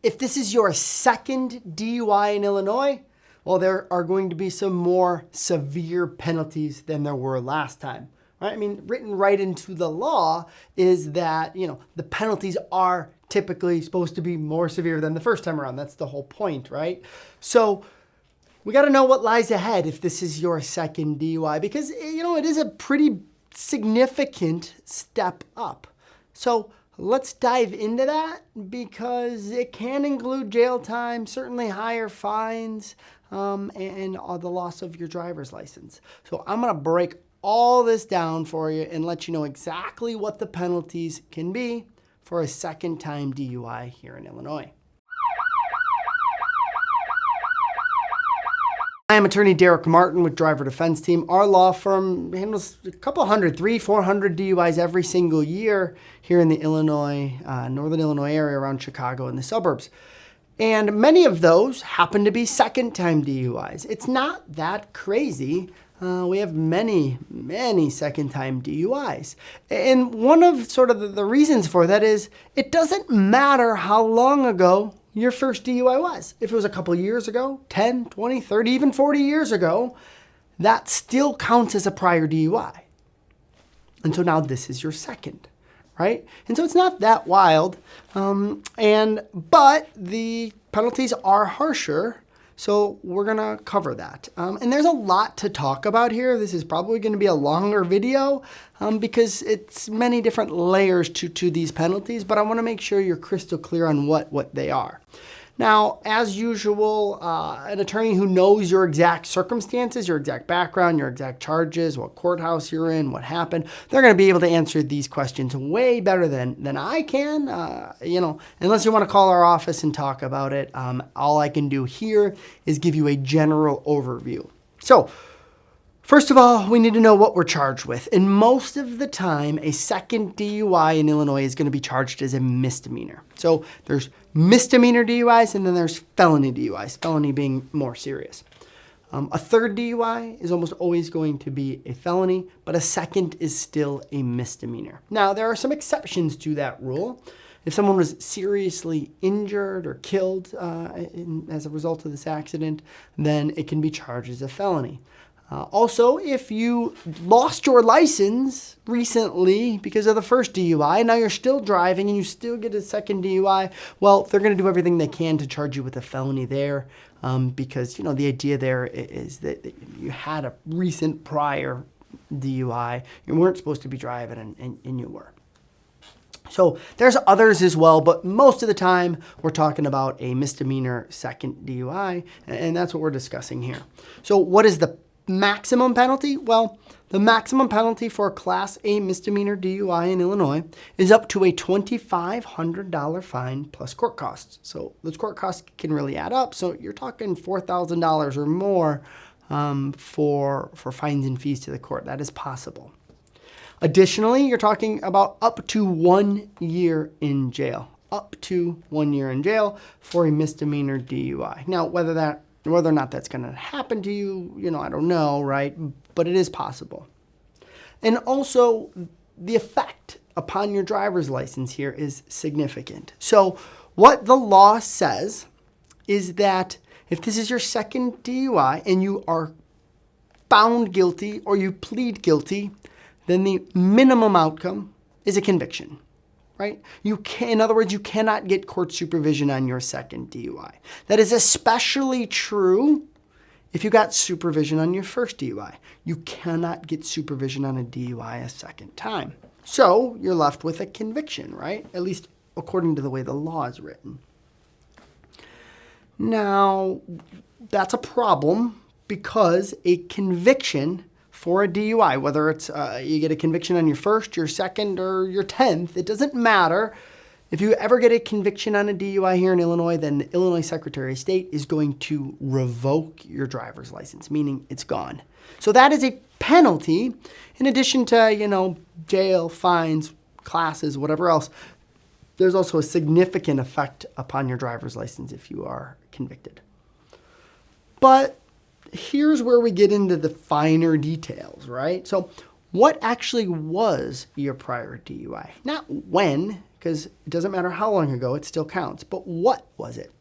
if this is your second DUI in Illinois, well, there are going to be some more severe penalties than there were last time, right? I mean, written right into the law is that, the penalties are typically supposed to be more severe than the first time around. That's the whole point, right? So we got to know what lies ahead if this is your second DUI, because, it is a pretty significant step up. So let's dive into that, because it can include jail time, certainly higher fines, and the loss of your driver's license. So I'm going to break all this down for you and let you know exactly what the penalties can be for a second time DUI here in Illinois. I am attorney Derek Martin with Driver Defense Team. Our law firm handles a couple hundred, 300-400 DUIs every single year here in the Northern Illinois area around Chicago and the suburbs. And many of those happen to be second-time DUIs. It's not that crazy. We have many second-time DUIs. And one of sort of the reasons for that is it doesn't matter how long ago your first DUI was. If it was a couple years ago, 10, 20, 30, even 40 years ago, that still counts as a prior DUI. And so now this is your second, right? And so it's not that wild, but the penalties are harsher, so we're gonna cover that. And there's a lot to talk about here. This is probably gonna be a longer video because it's many different layers to these penalties, but I wanna make sure you're crystal clear on what they are. Now, as usual, an attorney who knows your exact circumstances, your exact background, your exact charges, what courthouse you're in, what happened, they're going to be able to answer these questions way better than I can. Unless you want to call our office and talk about it, all I can do here is give you a general overview. So, first of all, we need to know what we're charged with. And most of the time, a second DUI in Illinois is going to be charged as a misdemeanor. So there's misdemeanor DUIs and then there's felony DUIs, felony being more serious. A third DUI is almost always going to be a felony, but a second is still a misdemeanor. Now, there are some exceptions to that rule. If someone was seriously injured or killed as a result of this accident, then it can be charged as a felony. Also, if you lost your license recently because of the first DUI, now you're still driving and you still get a second DUI, well, they're going to do everything they can to charge you with a felony there because, the idea there is that you had a recent prior DUI. You weren't supposed to be driving and you were. So there's others as well, but most of the time we're talking about a misdemeanor second DUI, and that's what we're discussing here. So what is the maximum penalty? Well, the maximum penalty for a Class A misdemeanor DUI in Illinois is up to a $2,500 fine plus court costs. So those court costs can really add up. So you're talking $4,000 or more for fines and fees to the court. That is possible. Additionally, you're talking about up to 1 year in jail. Up to 1 year in jail for a misdemeanor DUI. Now, whether or not that's going to happen to you, I don't know, right? But it is possible. And also, the effect upon your driver's license here is significant. So what the law says is that if this is your second DUI and you are found guilty or you plead guilty, then the minimum outcome is a conviction. Right? In other words, you cannot get court supervision on your second DUI. That is especially true if you got supervision on your first DUI. You cannot get supervision on a DUI a second time. So you're left with a conviction, right? At least according to the way the law is written. Now, that's a problem because a conviction for a DUI, whether it's you get a conviction on your first, your second, or your 10th, it doesn't matter. If you ever get a conviction on a DUI here in Illinois, then the Illinois Secretary of State is going to revoke your driver's license, meaning it's gone. So that is a penalty in addition to, jail, fines, classes, whatever else. There's also a significant effect upon your driver's license if you are convicted. But here's where we get into the finer details, right? So what actually was your prior DUI? Not when, because it doesn't matter how long ago, it still counts. But what was it?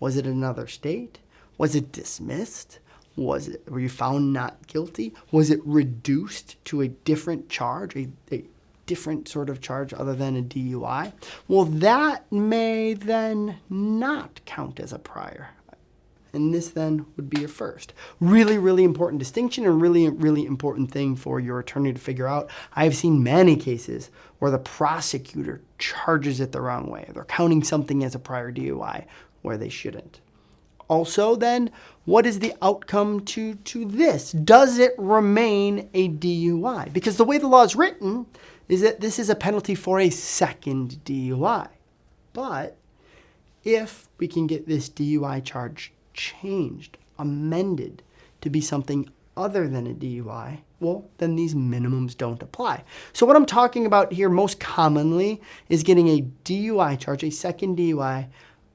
Was it another state? Was it dismissed? Were you found not guilty? Was it reduced to a different charge, a different sort of charge other than a DUI? Well, that may then not count as a prior. And this then would be your first. Really, really important distinction and really, really important thing for your attorney to figure out. I've seen many cases where the prosecutor charges it the wrong way. They're counting something as a prior DUI where they shouldn't. Also then, what is the outcome to this? Does it remain a DUI? Because the way the law is written is that this is a penalty for a second DUI. But if we can get this DUI charge changed, amended to be something other than a DUI, well, then these minimums don't apply. So what I'm talking about here most commonly is getting a DUI charge, a second DUI,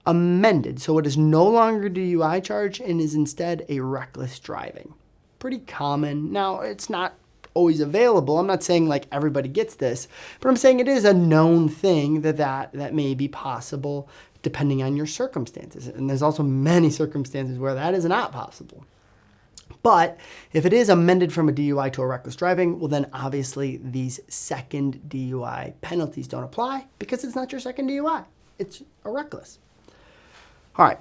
amended. So it is no longer a DUI charge and is instead a reckless driving. Pretty common. Now, it's not always available. I'm not saying like everybody gets this, but I'm saying it is a known thing that may be possible depending on your circumstances. And there's also many circumstances where that is not possible. But if it is amended from a DUI to a reckless driving, well then obviously these second DUI penalties don't apply because it's not your second DUI. It's a reckless. All right.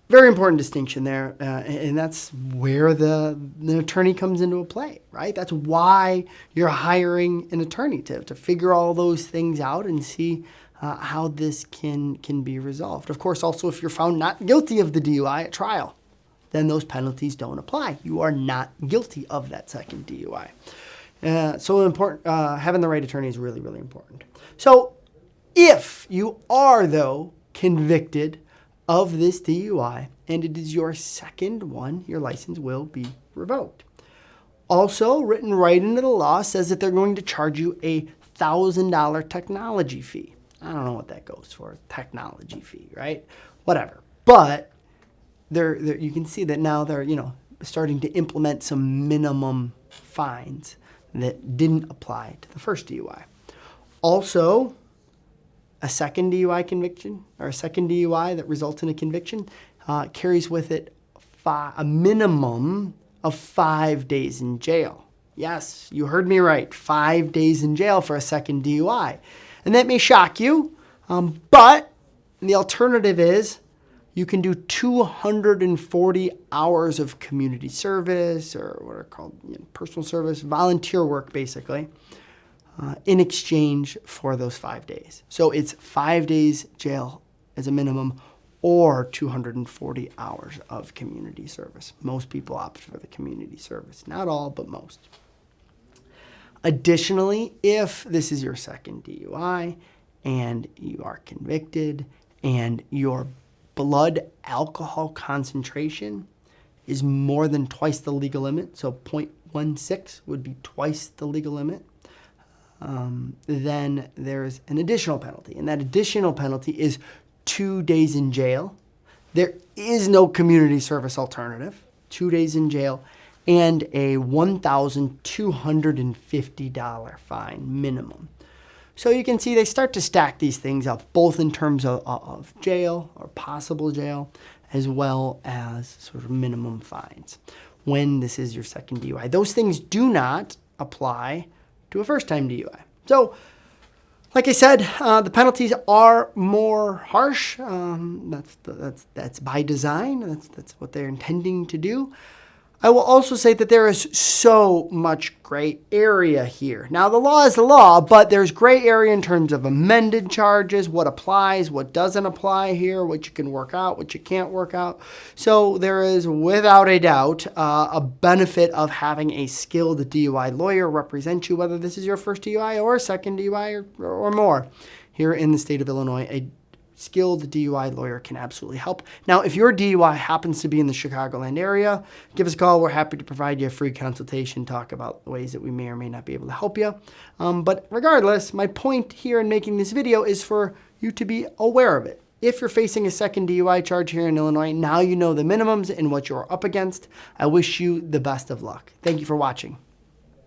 Very important distinction there, and that's where the attorney comes into play, right? That's why you're hiring an attorney to figure all those things out and see how this can be resolved. Of course, also, if you're found not guilty of the DUI at trial, then those penalties don't apply. You are not guilty of that second DUI. So important, having the right attorney is really, really important. So if you are, though, convicted of this DUI, and it is your second one, your license will be revoked. Also, written right into the law says that they're going to charge you a $1,000 technology fee. I don't know what that goes for, technology fee, right? Whatever. But you can see that now they're, starting to implement some minimum fines that didn't apply to the first DUI. Also, a second DUI conviction or a second DUI that results in a conviction carries with it a minimum of 5 days in jail. Yes, you heard me right. 5 days in jail for a second DUI. And that may shock you, but the alternative is you can do 240 hours of community service or what are called personal service, volunteer work basically, in exchange for those 5 days. So it's 5 days jail as a minimum or 240 hours of community service. Most people opt for the community service. Not all, but most. Additionally, if this is your second DUI and you are convicted and your blood alcohol concentration is more than twice the legal limit, so 0.16 would be twice the legal limit, then there's an additional penalty. And that additional penalty is 2 days in jail. There is no community service alternative. 2 days in jail and a $1,250 fine minimum. So you can see they start to stack these things up, both in terms of jail or possible jail, as well as sort of minimum fines when this is your second DUI. Those things do not apply to a first-time DUI. So, like I said, the penalties are more harsh. That's by design. That's what they're intending to do. I will also say that there is so much gray area here. Now, the law is the law, but there's gray area in terms of amended charges, what applies, what doesn't apply here, what you can work out, what you can't work out. So there is, without a doubt, a benefit of having a skilled DUI lawyer represent you, whether this is your first DUI or second DUI or more. Here in the state of Illinois, a skilled DUI lawyer can absolutely help. Now, if your DUI happens to be in the Chicagoland area, give us a call. We're happy to provide you a free consultation, talk about the ways that we may or may not be able to help you. But regardless, my point here in making this video is for you to be aware of it. If you're facing a second DUI charge here in Illinois, now you know the minimums and what you're up against. I wish you the best of luck. Thank you for watching.